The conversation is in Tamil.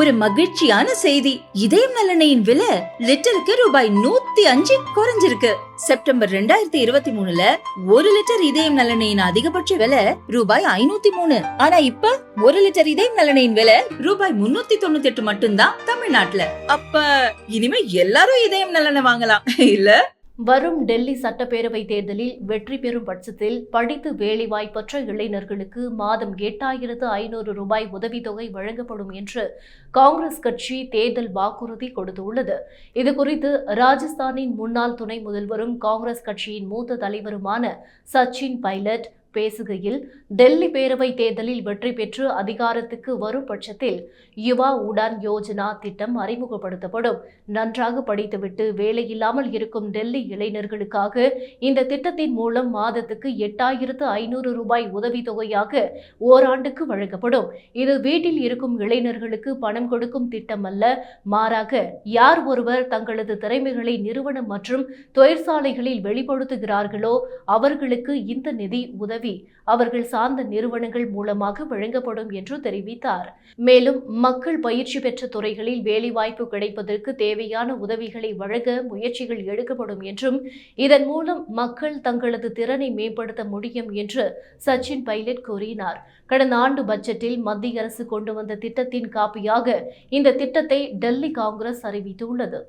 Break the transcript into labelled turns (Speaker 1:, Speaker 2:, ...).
Speaker 1: ஒரு மகிழ்ச்சியான செய்தி. இதயம் நல்லெண்ணெயின் விலை லிட்டருக்கு ரூபாய் 105 குறைஞ்சிருக்கு. செப்டம்பர் 2023ல 1 லிட்டர் இதயம் நல்லெண்ணெயின் அதிகபட்ச விலை ரூபாய் 503. ஆனா இப்ப 1 லிட்டர் இதயம் நல்லெண்ணெயின் விலை ரூபாய் 398 மட்டும்தான் தமிழ்நாட்டுல. அப்ப இனிமே எல்லாரும் இதயம் நல்லெண்ணெய் வாங்கலாம் இல்ல?
Speaker 2: வரும் டெல்லி சட்டப்பேரவை தேர்தலில் வெற்றி பெறும் பட்சத்தில் படித்து வேலைவாய்ப்பற்ற இளைஞர்களுக்கு மாதம் 8,500 ரூபாய் உதவித்தொகை வழங்கப்படும் என்று காங்கிரஸ் கட்சி தேர்தல் வாக்குறுதி கொடுத்துள்ளது. இதுகுறித்து ராஜஸ்தானின் முன்னாள் துணை முதல்வரும் காங்கிரஸ் கட்சியின் மூத்த தலைவருமான சச்சின் பைலட் பேசுகையில், டெல்லி பேரவை தேர்தலில் வெற்றி பெற்று அதிகாரத்துக்கு வரும் பட்சத்தில் யுவா உடான் யோஜனா திட்டம் அறிமுகப்படுத்தப்படும். நன்றாக படித்துவிட்டு வேலையில்லாமல் இருக்கும் டெல்லி இளைஞர்களுக்காக இந்த திட்டத்தின் மூலம் மாதத்துக்கு 8,500 ரூபாய் உதவித்தொகையாக ஓராண்டுக்கு வழங்கப்படும். இது வீட்டில் இருக்கும் இளைஞர்களுக்கு பணம் கொடுக்கும் திட்டம் அல்ல, மாறாக யார் ஒருவர் தங்களது திறமைகளை நிறுவனம் மற்றும் தொழிற்சாலைகளில் வெளிப்படுத்துகிறார்களோ அவர்களுக்கு இந்த நிதி உதவி அவர்கள் சார்ந்த நிறுவனங்கள் மூலமாக வழங்கப்படும் என்று தெரிவித்தார். மேலும் மக்கள் பயிற்சி பெற்ற துறைகளில் வேலைவாய்ப்பு கிடைப்பதற்கு தேவையான உதவிகளை வழங்க முயற்சிகள் எடுக்கப்படும் என்றும் இதன் மூலம் மக்கள் தங்களது திறனை மேம்படுத்த முடியும் என்று சச்சின் பைலட் கூறினார். கடந்த ஆண்டு பட்ஜெட்டில் மத்திய அரசு கொண்டு வந்த திட்டத்தின் காப்பியாக இந்த திட்டத்தை டெல்லி காங்கிரஸ் அறிவித்துள்ளது.